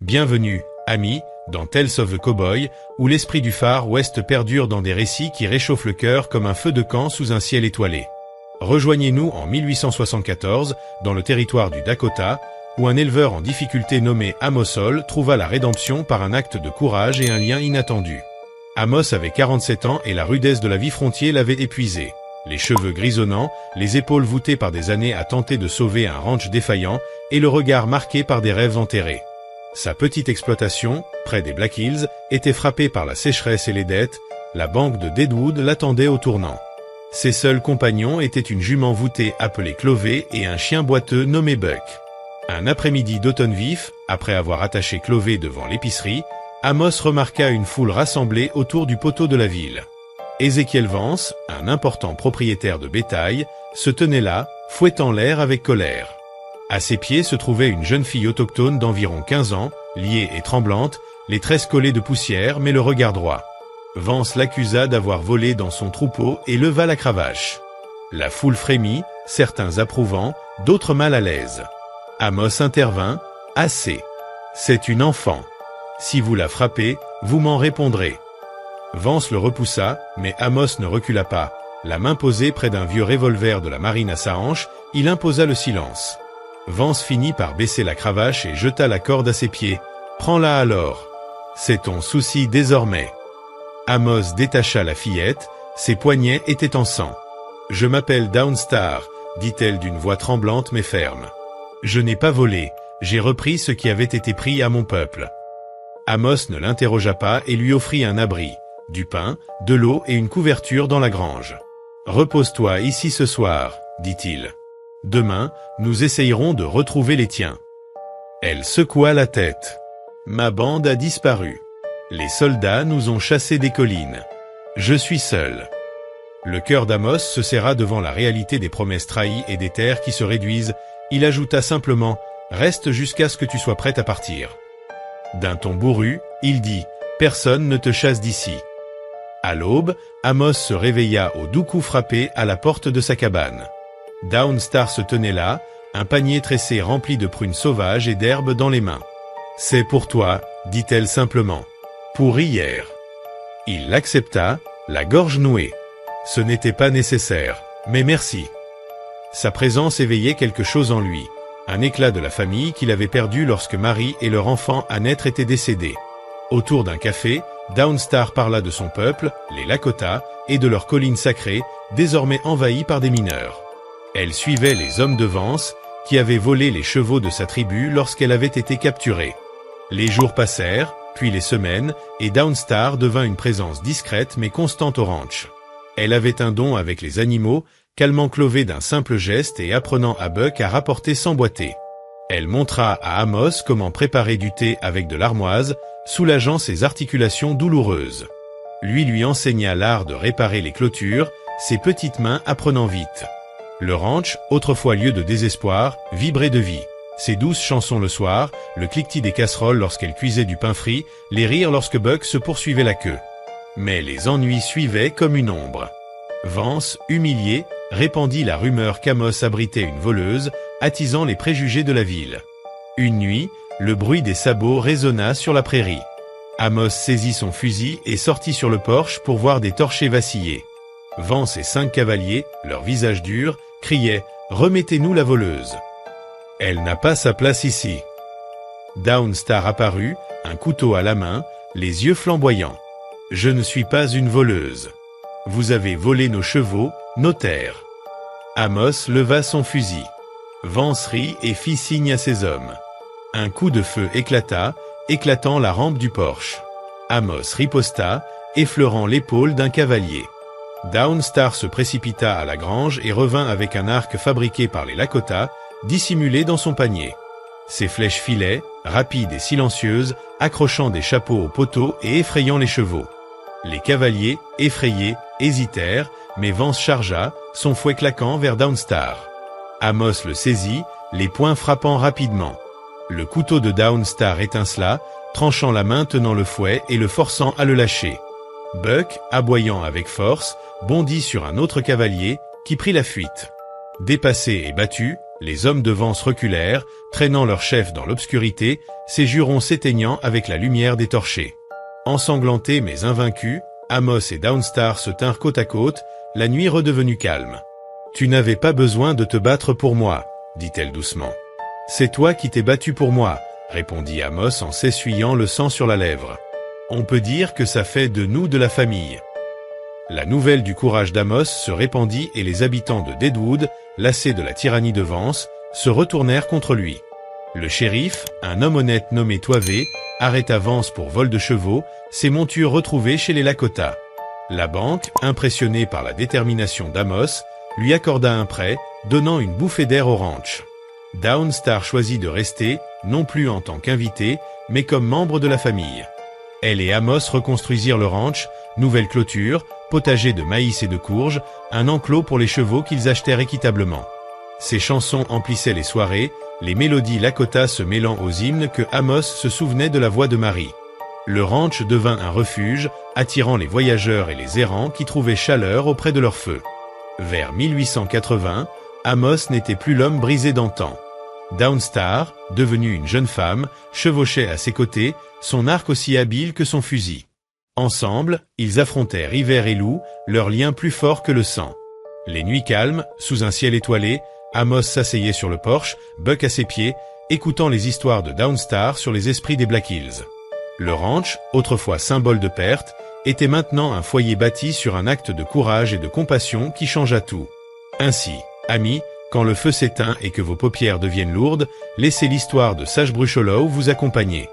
Bienvenue, amis, dans Tales of the Cowboy, où l'esprit du Far West perdure dans des récits qui réchauffent le cœur comme un feu de camp sous un ciel étoilé. Rejoignez-nous en 1874, dans le territoire du Dakota, où un éleveur en difficulté nommé Amos Hall trouva la rédemption par un acte de courage et un lien inattendu. Amos avait 47 ans et la rudesse de la vie frontière l'avait épuisé. Les cheveux grisonnants, les épaules voûtées par des années à tenter de sauver un ranch défaillant et le regard marqué par des rêves enterrés. Sa petite exploitation, près des Black Hills, était frappée par la sécheresse et les dettes. La banque de Deadwood l'attendait au tournant. Ses seuls compagnons étaient une jument voûtée appelée Clovey et un chien boiteux nommé Buck. Un après-midi d'automne vif, après avoir attaché Clovey devant l'épicerie, Amos remarqua une foule rassemblée autour du poteau de la ville. Ezekiel Vance, un important propriétaire de bétail, se tenait là, fouettant l'air avec colère. À ses pieds se trouvait une jeune fille autochtone d'environ 15 ans, liée et tremblante, les tresses collées de poussière mais le regard droit. Vance l'accusa d'avoir volé dans son troupeau et leva la cravache. La foule frémit, certains approuvant, d'autres mal à l'aise. Amos intervint, « Assez. C'est une enfant. Si vous la frappez, vous m'en répondrez. » Vance le repoussa, mais Amos ne recula pas. La main posée près d'un vieux revolver de la marine à sa hanche, il imposa le silence. Vance finit par baisser la cravache et jeta la corde à ses pieds. « Prends-la alors. C'est ton souci désormais. » Amos détacha la fillette, ses poignets étaient en sang. « Je m'appelle Downstar, » dit-elle d'une voix tremblante mais ferme. « Je n'ai pas volé, j'ai repris ce qui avait été pris à mon peuple. » Amos ne l'interrogea pas et lui offrit un abri, du pain, de l'eau et une couverture dans la grange. « Repose-toi ici ce soir, » dit-il. « Demain, nous essayerons de retrouver les tiens. » Elle secoua la tête. « Ma bande a disparu. Les soldats nous ont chassés des collines. Je suis seul. » Le cœur d'Amos se serra devant la réalité des promesses trahies et des terres qui se réduisent. Il ajouta simplement « Reste jusqu'à ce que tu sois prête à partir. » D'un ton bourru, il dit « Personne ne te chasse d'ici. » À l'aube, Amos se réveilla au doux coup frappé à la porte de sa cabane. Downstar se tenait là, un panier tressé rempli de prunes sauvages et d'herbes dans les mains. « C'est pour toi, » dit-elle simplement. « Pour hier. » Il l'accepta, la gorge nouée. Ce n'était pas nécessaire, mais merci. Sa présence éveillait quelque chose en lui, un éclat de la famille qu'il avait perdu lorsque Marie et leur enfant à naître étaient décédés. Autour d'un café, Downstar parla de son peuple, les Lakota, et de leurs collines sacrées, désormais envahies par des mineurs. Elle suivait les hommes de Vance, qui avaient volé les chevaux de sa tribu lorsqu'elle avait été capturée. Les jours passèrent, puis les semaines, et Downstar devint une présence discrète mais constante au ranch. Elle avait un don avec les animaux, calmant Clovey d'un simple geste et apprenant à Buck à rapporter sans boiter. Elle montra à Amos comment préparer du thé avec de l'armoise, soulageant ses articulations douloureuses. Lui enseigna l'art de réparer les clôtures, ses petites mains apprenant vite. Le ranch, autrefois lieu de désespoir, vibrait de vie. Ses douces chansons le soir, le cliquetis des casseroles lorsqu'elle cuisait du pain frit, les rires lorsque Buck se poursuivait la queue. Mais les ennuis suivaient comme une ombre. Vance, humilié, répandit la rumeur qu'Amos abritait une voleuse, attisant les préjugés de la ville. Une nuit, le bruit des sabots résonna sur la prairie. Amos saisit son fusil et sortit sur le porche pour voir des torchers vaciller. Vance et 5 cavaliers, leurs visages durs, criaient « Remettez-nous la voleuse !» Elle n'a pas sa place ici. Downstar apparut, un couteau à la main, les yeux flamboyants. « Je ne suis pas une voleuse. Vous avez volé nos chevaux, nos terres. » Amos leva son fusil. Vance rit et fit signe à ses hommes. Un coup de feu éclata, éclatant la rampe du porche. Amos riposta, effleurant l'épaule d'un cavalier. Downstar se précipita à la grange et revint avec un arc fabriqué par les Lakota, dissimulé dans son panier. Ses flèches filaient, rapides et silencieuses, accrochant des chapeaux aux poteaux et effrayant les chevaux. Les cavaliers, effrayés, hésitèrent, mais Vance chargea, son fouet claquant vers Downstar. Amos le saisit, les poings frappant rapidement. Le couteau de Downstar étincela, tranchant la main tenant le fouet et le forçant à le lâcher. Buck, aboyant avec force, bondit sur un autre cavalier, qui prit la fuite. Dépassé et battu, Les hommes de Vance reculèrent, traînant leur chef dans l'obscurité, ses jurons s'éteignant avec la lumière des torchers. Ensanglantés mais invaincus, Amos et Downstar se tinrent côte à côte, la nuit redevenue calme. « Tu n'avais pas besoin de te battre pour moi, » dit-elle doucement. « C'est toi qui t'es battu pour moi, » répondit Amos en s'essuyant le sang sur la lèvre. « On peut dire que ça fait de nous de la famille. » La nouvelle du courage d'Amos se répandit et les habitants de Deadwood, lassés de la tyrannie de Vance, se retournèrent contre lui. Le shérif, un homme honnête nommé Toivey, arrêta Vance pour vol de chevaux, ses montures retrouvées chez les Lakota. La banque, impressionnée par la détermination d'Amos, lui accorda un prêt, donnant une bouffée d'air au ranch. Downstar choisit de rester, non plus en tant qu'invité, mais comme membre de la famille. Elle et Amos reconstruisirent le ranch, nouvelle clôture, potager de maïs et de courges, un enclos pour les chevaux qu'ils achetèrent équitablement. Ces chansons emplissaient les soirées, les mélodies Lakota se mêlant aux hymnes que Amos se souvenait de la voix de Marie. Le ranch devint un refuge, attirant les voyageurs et les errants qui trouvaient chaleur auprès de leur feu. Vers 1880, Amos n'était plus l'homme brisé d'antan. Downstar, devenue une jeune femme, chevauchait à ses côtés, son arc aussi habile que son fusil. Ensemble, ils affrontèrent hiver et loup, leur lien plus fort que le sang. Les nuits calmes, sous un ciel étoilé, Amos s'asseyait sur le porche, Buck à ses pieds, écoutant les histoires de Downstar sur les esprits des Black Hills. Le ranch, autrefois symbole de perte, était maintenant un foyer bâti sur un acte de courage et de compassion qui changea tout. Ainsi, amis, quand le feu s'éteint et que vos paupières deviennent lourdes, laissez l'histoire de Sagebrush Hollow vous accompagner.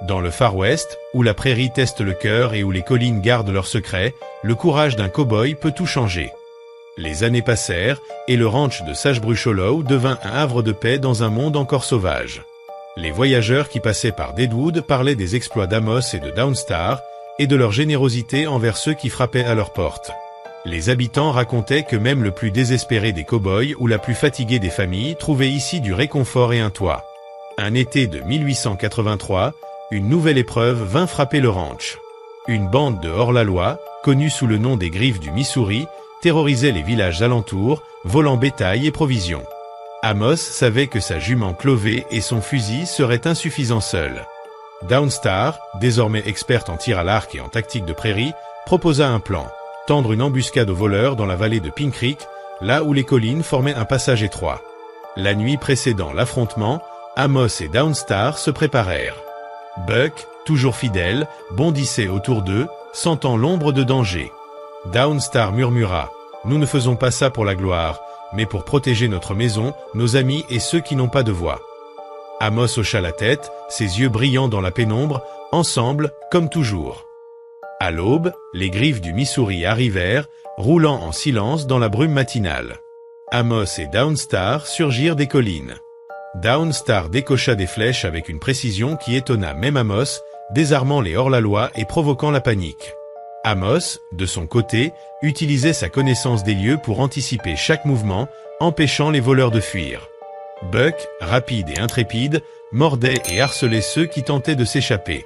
Dans le Far West, où la prairie teste le cœur et où les collines gardent leurs secrets, le courage d'un cow-boy peut tout changer. Les années passèrent, et le ranch de Sagebrush Hollow devint un havre de paix dans un monde encore sauvage. Les voyageurs qui passaient par Deadwood parlaient des exploits d'Amos et de Downstar, et de leur générosité envers ceux qui frappaient à leur porte. Les habitants racontaient que même le plus désespéré des cow-boys ou la plus fatiguée des familles trouvait ici du réconfort et un toit. Un été de 1883, une nouvelle épreuve vint frapper le ranch. Une bande de hors-la-loi, connue sous le nom des Griffes du Missouri, terrorisait les villages alentours, volant bétail et provisions. Amos savait que sa jument Clovey et son fusil seraient insuffisants seuls. Downstar, désormais experte en tir à l'arc et en tactique de prairie, proposa un plan, tendre une embuscade aux voleurs dans la vallée de Pink Creek, là où les collines formaient un passage étroit. La nuit précédant l'affrontement, Amos et Downstar se préparèrent. Buck, toujours fidèle, bondissait autour d'eux, sentant l'ombre de danger. Downstar murmura « Nous ne faisons pas ça pour la gloire, mais pour protéger notre maison, nos amis et ceux qui n'ont pas de voix. » Amos hocha la tête, ses yeux brillant dans la pénombre, ensemble, comme toujours. À l'aube, les Griffes du Missouri arrivèrent, roulant en silence dans la brume matinale. Amos et Downstar surgirent des collines. Downstar décocha des flèches avec une précision qui étonna même Amos, désarmant les hors-la-loi et provoquant la panique. Amos, de son côté, utilisait sa connaissance des lieux pour anticiper chaque mouvement, empêchant les voleurs de fuir. Buck, rapide et intrépide, mordait et harcelait ceux qui tentaient de s'échapper.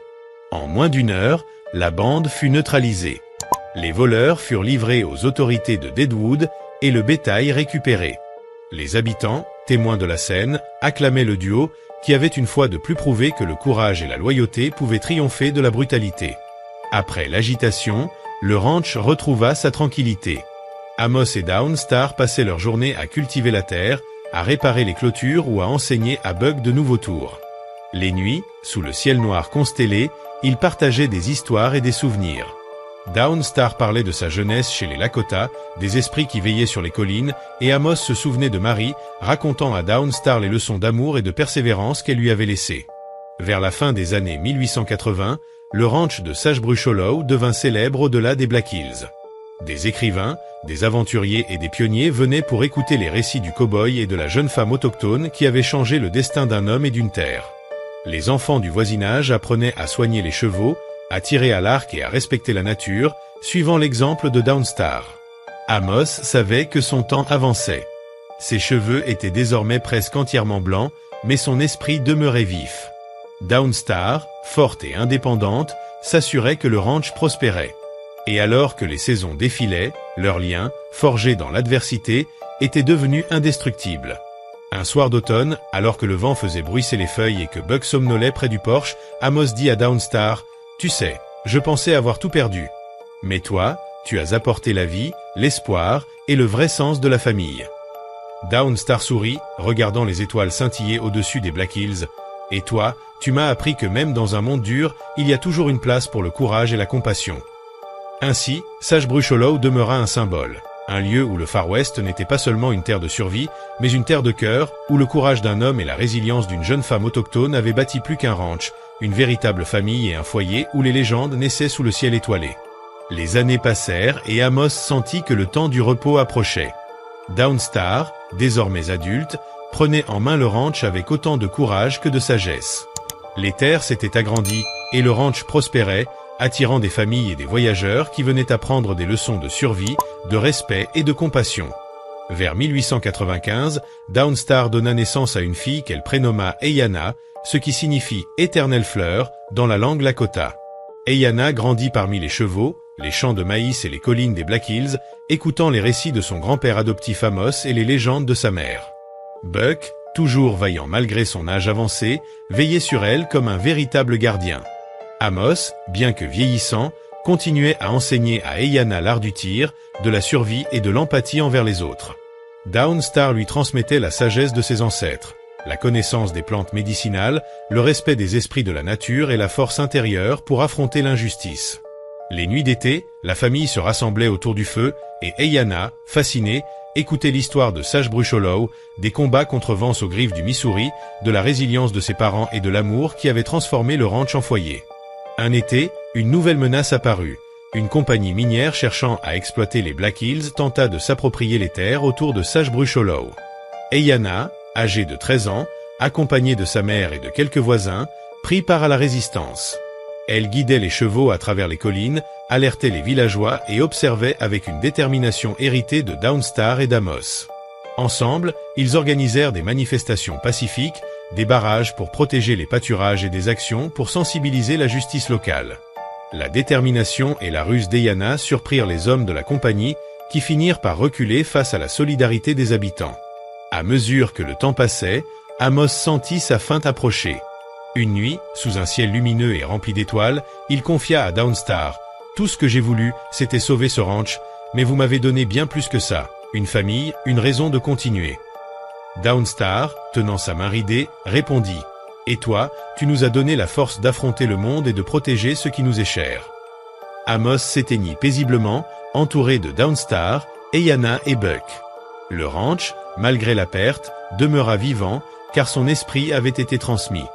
En moins d'une heure, la bande fut neutralisée. Les voleurs furent livrés aux autorités de Deadwood et le bétail récupéré. Les habitants, témoins de la scène, acclamaient le duo qui avait une fois de plus prouvé que le courage et la loyauté pouvaient triompher de la brutalité. Après l'agitation, le ranch retrouva sa tranquillité. Amos et Downstar passaient leur journée à cultiver la terre, à réparer les clôtures ou à enseigner à Buck de nouveaux tours. Les nuits, sous le ciel noir constellé, ils partageaient des histoires et des souvenirs. Downstar parlait de sa jeunesse chez les Lakota, des esprits qui veillaient sur les collines, et Amos se souvenait de Marie, racontant à Downstar les leçons d'amour et de persévérance qu'elle lui avait laissées. Vers la fin des années 1880, le ranch de Sagebrush Hollow devint célèbre au-delà des Black Hills. Des écrivains, des aventuriers et des pionniers venaient pour écouter les récits du cow-boy et de la jeune femme autochtone qui avait changé le destin d'un homme et d'une terre. Les enfants du voisinage apprenaient à soigner les chevaux, à tirer à l'arc et à respecter la nature, suivant l'exemple de Downstar. Amos savait que son temps avançait. Ses cheveux étaient désormais presque entièrement blancs, mais son esprit demeurait vif. Downstar, forte et indépendante, s'assurait que le ranch prospérait. Et alors que les saisons défilaient, leur lien, forgé dans l'adversité, était devenu indestructible. Un soir d'automne, alors que le vent faisait bruisser les feuilles et que Buck somnolait près du porche, Amos dit à Downstar, « Tu sais, je pensais avoir tout perdu. Mais toi, tu as apporté la vie, l'espoir et le vrai sens de la famille. » Downstar sourit, regardant les étoiles scintiller au-dessus des Black Hills. « Et toi, tu m'as appris que même dans un monde dur, il y a toujours une place pour le courage et la compassion. » Ainsi, Sagebrush Hollow demeura un symbole. Un lieu où le Far West n'était pas seulement une terre de survie, mais une terre de cœur, où le courage d'un homme et la résilience d'une jeune femme autochtone avaient bâti plus qu'un ranch, une véritable famille et un foyer où les légendes naissaient sous le ciel étoilé. Les années passèrent et Amos sentit que le temps du repos approchait. Downstar, désormais adulte, prenait en main le ranch avec autant de courage que de sagesse. Les terres s'étaient agrandies et le ranch prospérait, attirant des familles et des voyageurs qui venaient apprendre des leçons de survie, de respect et de compassion. Vers 1895, Downstar donna naissance à une fille qu'elle prénomma Eyanna, ce qui signifie « éternelle fleur » dans la langue Lakota. Eyanna grandit parmi les chevaux, les champs de maïs et les collines des Black Hills, écoutant les récits de son grand-père adoptif Amos et les légendes de sa mère. Buck, toujours vaillant malgré son âge avancé, veillait sur elle comme un véritable gardien. Amos, bien que vieillissant, continuait à enseigner à Eyanna l'art du tir, de la survie et de l'empathie envers les autres. Downstar lui transmettait la sagesse de ses ancêtres, la connaissance des plantes médicinales, le respect des esprits de la nature et la force intérieure pour affronter l'injustice. Les nuits d'été, la famille se rassemblait autour du feu et Eyanna, fascinée, écoutait l'histoire de Sagebrush Hollow, des combats contre Vance aux griffes du Missouri, de la résilience de ses parents et de l'amour qui avait transformé le ranch en foyer. Un été, une nouvelle menace apparut. Une compagnie minière cherchant à exploiter les Black Hills tenta de s'approprier les terres autour de Sagebrush Hollow. Eyanna, âgée de 13 ans, accompagnée de sa mère et de quelques voisins, prit part à la résistance. Elle guidait les chevaux à travers les collines, alertait les villageois et observait avec une détermination héritée de Downstar et d'Amos. Ensemble, ils organisèrent des manifestations pacifiques, des barrages pour protéger les pâturages et des actions pour sensibiliser la justice locale. La détermination et la ruse d'Eyanna surprirent les hommes de la compagnie qui finirent par reculer face à la solidarité des habitants. À mesure que le temps passait, Amos sentit sa fin approcher. Une nuit, sous un ciel lumineux et rempli d'étoiles, il confia à Downstar « Tout ce que j'ai voulu, c'était sauver ce ranch, mais vous m'avez donné bien plus que ça, une famille, une raison de continuer. » Downstar, tenant sa main ridée, répondit « Et toi, tu nous as donné la force d'affronter le monde et de protéger ce qui nous est cher. » Amos s'éteignit paisiblement, entouré de Downstar, Eyanna et Buck. Le ranch, malgré la perte, demeura vivant, car son esprit avait été transmis.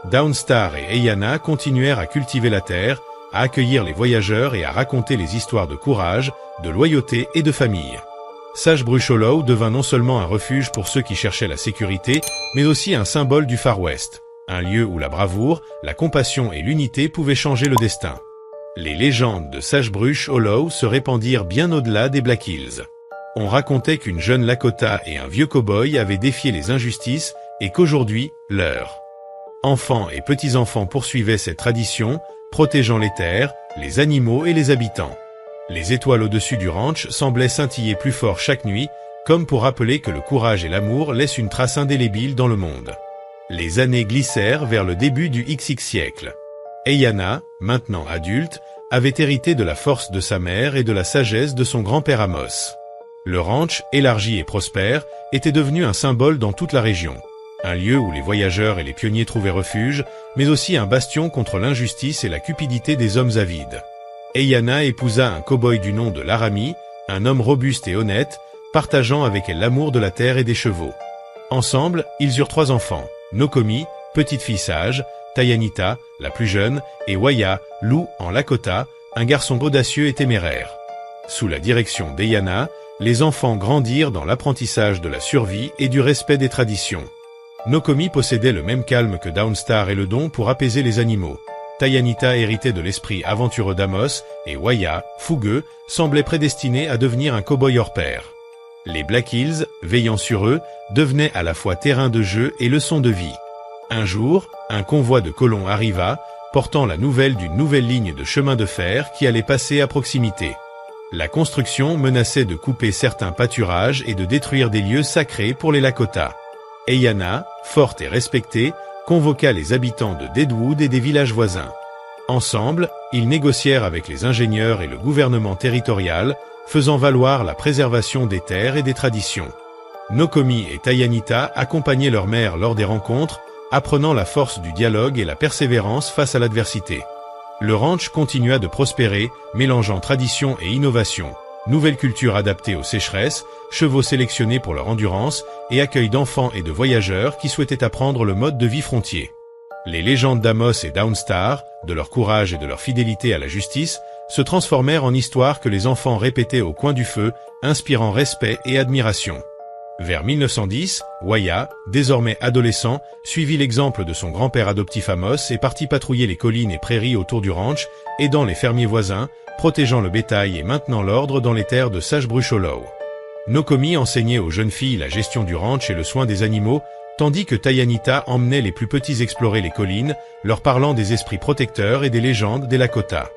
Downstar et Eyanna continuèrent à cultiver la terre, à accueillir les voyageurs et à raconter les histoires de courage, de loyauté et de famille. Sagebrush Hollow devint non seulement un refuge pour ceux qui cherchaient la sécurité, mais aussi un symbole du Far West, un lieu où la bravoure, la compassion et l'unité pouvaient changer le destin. Les légendes de Sagebrush Hollow se répandirent bien au-delà des Black Hills. On racontait qu'une jeune Lakota et un vieux cow-boy avaient défié les injustices et qu'aujourd'hui, leurs enfants et petits-enfants poursuivaient cette tradition, protégeant les terres, les animaux et les habitants. Les étoiles au-dessus du ranch semblaient scintiller plus fort chaque nuit, comme pour rappeler que le courage et l'amour laissent une trace indélébile dans le monde. Les années glissèrent vers le début du XX siècle. Eyanna, maintenant adulte, avait hérité de la force de sa mère et de la sagesse de son grand-père Amos. Le ranch, élargi et prospère, était devenu un symbole dans toute la région. Un lieu où les voyageurs et les pionniers trouvaient refuge, mais aussi un bastion contre l'injustice et la cupidité des hommes avides. Eyanna épousa un cow-boy du nom de Laramie, un homme robuste et honnête, partageant avec elle l'amour de la terre et des chevaux. Ensemble, ils eurent 3 enfants, Nokomi, petite fille sage, Tayanita, la plus jeune, et Waya, loup en Lakota, un garçon audacieux et téméraire. Sous la direction d'Eyanna, les enfants grandirent dans l'apprentissage de la survie et du respect des traditions. Nokomi possédait le même calme que Downstar et le don pour apaiser les animaux. Tayanita héritait de l'esprit aventureux d'Amos, et Waya, fougueux, semblait prédestiné à devenir un cow-boy hors pair. Les Black Hills, veillant sur eux, devenaient à la fois terrain de jeu et leçon de vie. Un jour, un convoi de colons arriva, portant la nouvelle d'une nouvelle ligne de chemin de fer qui allait passer à proximité. La construction menaçait de couper certains pâturages et de détruire des lieux sacrés pour les Lakota. Eyanna, forte et respectée, convoqua les habitants de Deadwood et des villages voisins. Ensemble, ils négocièrent avec les ingénieurs et le gouvernement territorial, faisant valoir la préservation des terres et des traditions. Nokomi et Tayanita accompagnaient leur mère lors des rencontres, apprenant la force du dialogue et la persévérance face à l'adversité. Le ranch continua de prospérer, mélangeant tradition et innovation. Nouvelle culture adaptée aux sécheresses, chevaux sélectionnés pour leur endurance et accueil d'enfants et de voyageurs qui souhaitaient apprendre le mode de vie frontier. Les légendes d'Amos et Downstar, de leur courage et de leur fidélité à la justice, se transformèrent en histoires que les enfants répétaient au coin du feu, inspirant respect et admiration. Vers 1910, Waya, désormais adolescent, suivit l'exemple de son grand-père adoptif Amos et partit patrouiller les collines et prairies autour du ranch, aidant les fermiers voisins, protégeant le bétail et maintenant l'ordre dans les terres de Sagebrush Hollow. Nokomi enseignait aux jeunes filles la gestion du ranch et le soin des animaux, tandis que Tayanita emmenait les plus petits explorer les collines, leur parlant des esprits protecteurs et des légendes des Lakota.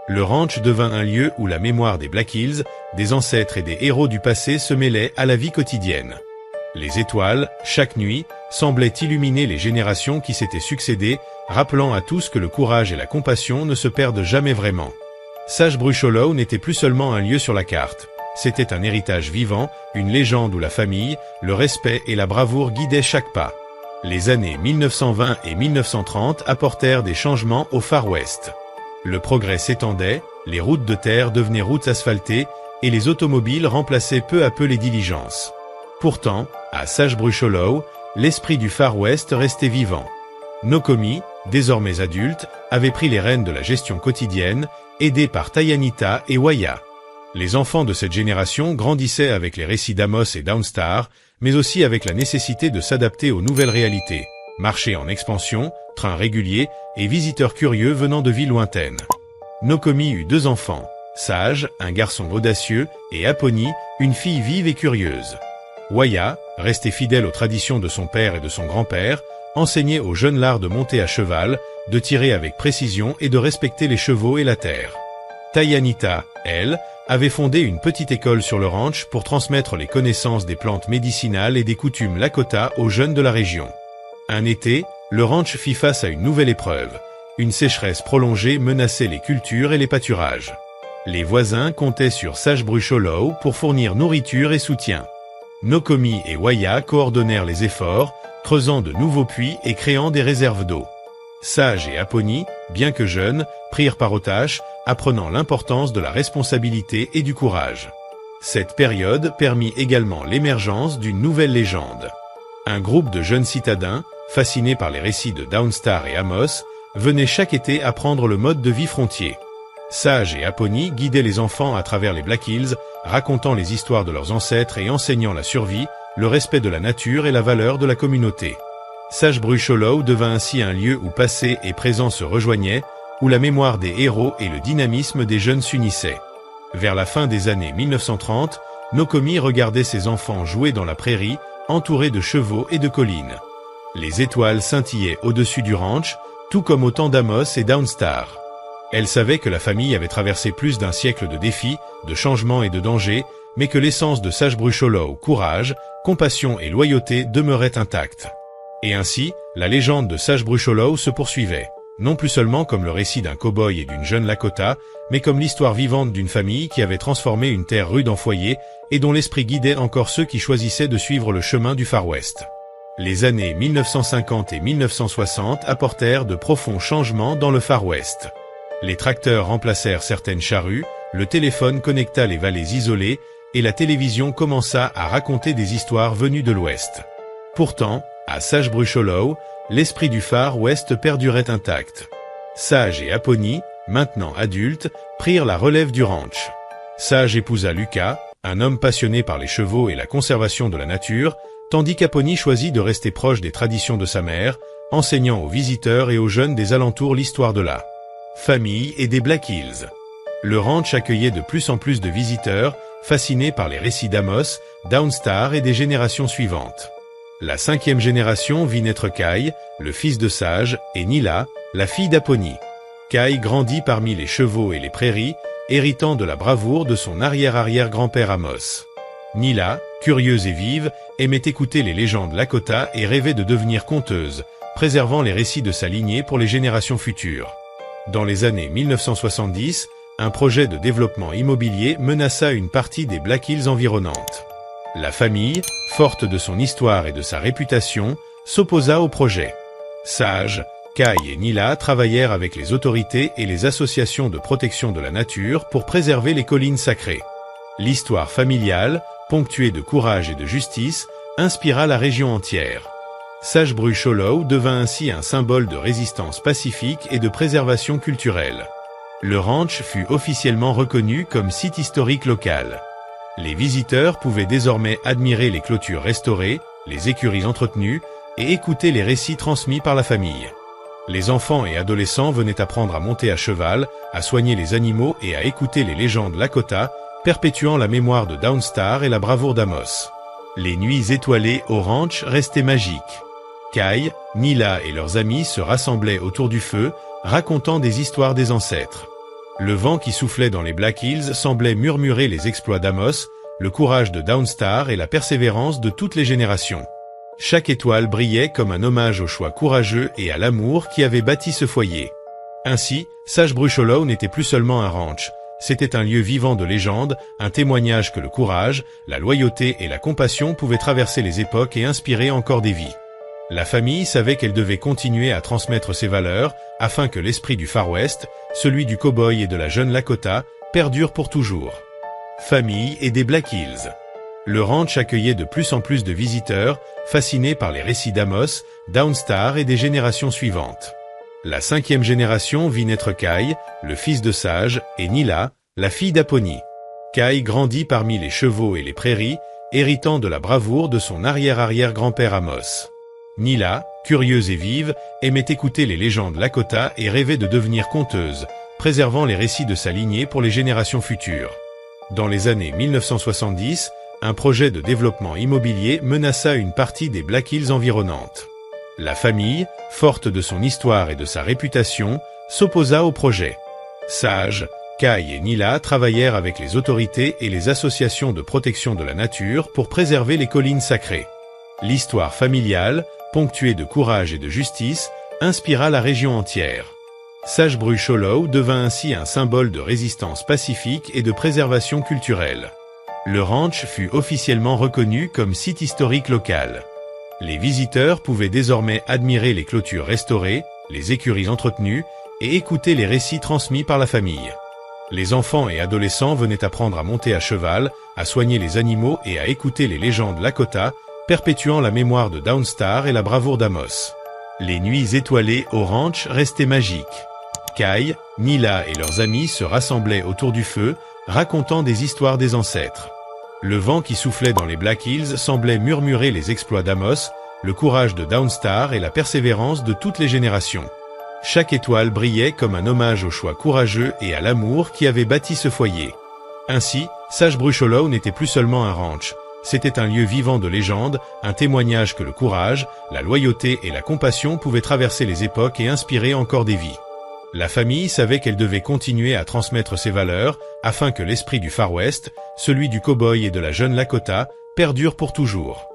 Le ranch devint un lieu où la mémoire des Black Hills, des ancêtres et des héros du passé se mêlait à la vie quotidienne. Les étoiles, chaque nuit, semblaient illuminer les générations qui s'étaient succédées, rappelant à tous que le courage et la compassion ne se perdent jamais vraiment. Sagebrush Hollow n'était plus seulement un lieu sur la carte. C'était un héritage vivant, une légende où la famille, le respect et la bravoure guidaient chaque pas. Les années 1920 et 1930 apportèrent des changements au Far West. Le progrès s'étendait, les routes de terre devenaient routes asphaltées et les automobiles remplaçaient peu à peu les diligences. Pourtant, à Sagebrush Hollow, l'esprit du Far West restait vivant. Nokomi, désormais adulte, avait pris les rênes de la gestion quotidienne, aidé par Tayanita et Waya. Les enfants de cette génération grandissaient avec les récits d'Amos et Downstar, mais aussi avec la nécessité de s'adapter aux nouvelles réalités. Marché en expansion, trains réguliers et visiteurs curieux venant de villes lointaines. Nokomi eut 2 enfants, Sage, un garçon audacieux, et Aponi, une fille vive et curieuse. Waya, resté fidèle aux traditions de son père et de son grand-père, enseignait aux jeunes l'art de monter à cheval, de tirer avec précision et de respecter les chevaux et la terre. Tayanita, elle, avait fondé une petite école sur le ranch pour transmettre les connaissances des plantes médicinales et des coutumes Lakota aux jeunes de la région. Un été, le ranch fit face à une nouvelle épreuve. Une sécheresse prolongée menaçait les cultures et les pâturages. Les voisins comptaient sur Sagebrush Hollow pour fournir nourriture et soutien. Nokomi et Waya coordonnèrent les efforts, creusant de nouveaux puits et créant des réserves d'eau. Sage et Aponi, bien que jeunes, prirent part aux tâches, apprenant l'importance de la responsabilité et du courage. Cette période permit également l'émergence d'une nouvelle légende. Un groupe de jeunes citadins, fascinés par les récits de Downstar et Amos, venaient chaque été apprendre le mode de vie frontier. Sage et Aponi guidaient les enfants à travers les Black Hills, racontant les histoires de leurs ancêtres et enseignant la survie, le respect de la nature et la valeur de la communauté. Sagebrush Hollow devint ainsi un lieu où passé et présent se rejoignaient, où la mémoire des héros et le dynamisme des jeunes s'unissaient. Vers la fin des années 1930, Nokomi regardait ses enfants jouer dans la prairie, entourés de chevaux et de collines. Les étoiles scintillaient au-dessus du ranch, tout comme au temps d'Amos et Downstar. Elle savait que la famille avait traversé plus d'un siècle de défis, de changements et de dangers, mais que l'essence de Sagebrush Hollow, courage, compassion et loyauté demeurait intacte. Et ainsi, la légende de Sagebrush Hollow se poursuivait, non plus seulement comme le récit d'un cow-boy et d'une jeune Lakota, mais comme l'histoire vivante d'une famille qui avait transformé une terre rude en foyer et dont l'esprit guidait encore ceux qui choisissaient de suivre le chemin du Far West. Les années 1950 et 1960 apportèrent de profonds changements dans le Far West. Les tracteurs remplacèrent certaines charrues, le téléphone connecta les vallées isolées et la télévision commença à raconter des histoires venues de l'Ouest. Pourtant, à Sagebrush Hollow, l'esprit du Far West perdurait intact. Sage et Aponi, maintenant adultes, prirent la relève du ranch. Sage épousa Lucas, un homme passionné par les chevaux et la conservation de la nature, tandis qu'Aponi choisit de rester proche des traditions de sa mère, enseignant aux visiteurs et aux jeunes des alentours l'histoire de la famille et des Black Hills. Le ranch accueillait de plus en plus de visiteurs, fascinés par les récits d'Amos, Downstar et des générations suivantes. La 5e génération vit naître Kai, le fils de Sage, et Nila, la fille d'Aponi. Kai grandit parmi les chevaux et les prairies, héritant de la bravoure de son arrière-arrière-grand-père Amos. Nila, curieuse et vive, aimait écouter les légendes Lakota et rêvait de devenir conteuse, préservant les récits de sa lignée pour les générations futures. Dans les années 1970, un projet de développement immobilier menaça une partie des Black Hills environnantes. La famille, forte de son histoire et de sa réputation, s'opposa au projet. Sages, Kai et Nila travaillèrent avec les autorités et les associations de protection de la nature pour préserver les collines sacrées. L'histoire familiale, ponctuée de courage et de justice, inspira la région entière. Sagebrush Hollow devint ainsi un symbole de résistance pacifique et de préservation culturelle. Le ranch fut officiellement reconnu comme site historique local. Les visiteurs pouvaient désormais admirer les clôtures restaurées, les écuries entretenues et écouter les récits transmis par la famille. Les enfants et adolescents venaient apprendre à monter à cheval, à soigner les animaux et à écouter les légendes Lakota, perpétuant la mémoire de Downstar et la bravoure d'Amos. Les nuits étoilées au ranch restaient magiques. Kai, Nila et leurs amis se rassemblaient autour du feu, racontant des histoires des ancêtres. Le vent qui soufflait dans les Black Hills semblait murmurer les exploits d'Amos, le courage de Downstar et la persévérance de toutes les générations. Chaque étoile brillait comme un hommage au choix courageux et à l'amour qui avait bâti ce foyer. Ainsi, Sagebrush Hollow n'était plus seulement un ranch, c'était un lieu vivant de légende, un témoignage que le courage, la loyauté et la compassion pouvaient traverser les époques et inspirer encore des vies. La famille savait qu'elle devait continuer à transmettre ses valeurs, afin que l'esprit du Far West, celui du cow-boy et de la jeune Lakota, perdure pour toujours. Famille et des Black Hills. Le ranch accueillait de plus en plus de visiteurs, fascinés par les récits d'Amos, Downstar et des générations suivantes. La 5e génération vit naître Kai, le fils de Sage, et Nila, la fille d'Aponi. Kai grandit parmi les chevaux et les prairies, héritant de la bravoure de son arrière-arrière-grand-père Amos. Nila, curieuse et vive, aimait écouter les légendes Lakota et rêvait de devenir conteuse, préservant les récits de sa lignée pour les générations futures. Dans les années 1970, un projet de développement immobilier menaça une partie des Black Hills environnantes. La famille, forte de son histoire et de sa réputation, s'opposa au projet. Sages, Kai et Nila travaillèrent avec les autorités et les associations de protection de la nature pour préserver les collines sacrées. L'histoire familiale, ponctuée de courage et de justice, inspira la région entière. Sagebrush Hollow devint ainsi un symbole de résistance pacifique et de préservation culturelle. Le ranch fut officiellement reconnu comme site historique local. Les visiteurs pouvaient désormais admirer les clôtures restaurées, les écuries entretenues et écouter les récits transmis par la famille. Les enfants et adolescents venaient apprendre à monter à cheval, à soigner les animaux et à écouter les légendes Lakota, perpétuant la mémoire de Downstar et la bravoure d'Amos. Les nuits étoilées au ranch restaient magiques. Kai, Nila et leurs amis se rassemblaient autour du feu, racontant des histoires des ancêtres. Le vent qui soufflait dans les Black Hills semblait murmurer les exploits d'Amos, le courage de Downstar et la persévérance de toutes les générations. Chaque étoile brillait comme un hommage au choix courageux et à l'amour qui avait bâti ce foyer. Ainsi, Sagebrush Hollow n'était plus seulement un ranch, c'était un lieu vivant de légende, un témoignage que le courage, la loyauté et la compassion pouvaient traverser les époques et inspirer encore des vies. La famille savait qu'elle devait continuer à transmettre ses valeurs, afin que l'esprit du Far West, celui du cow-boy et de la jeune Lakota, perdure pour toujours.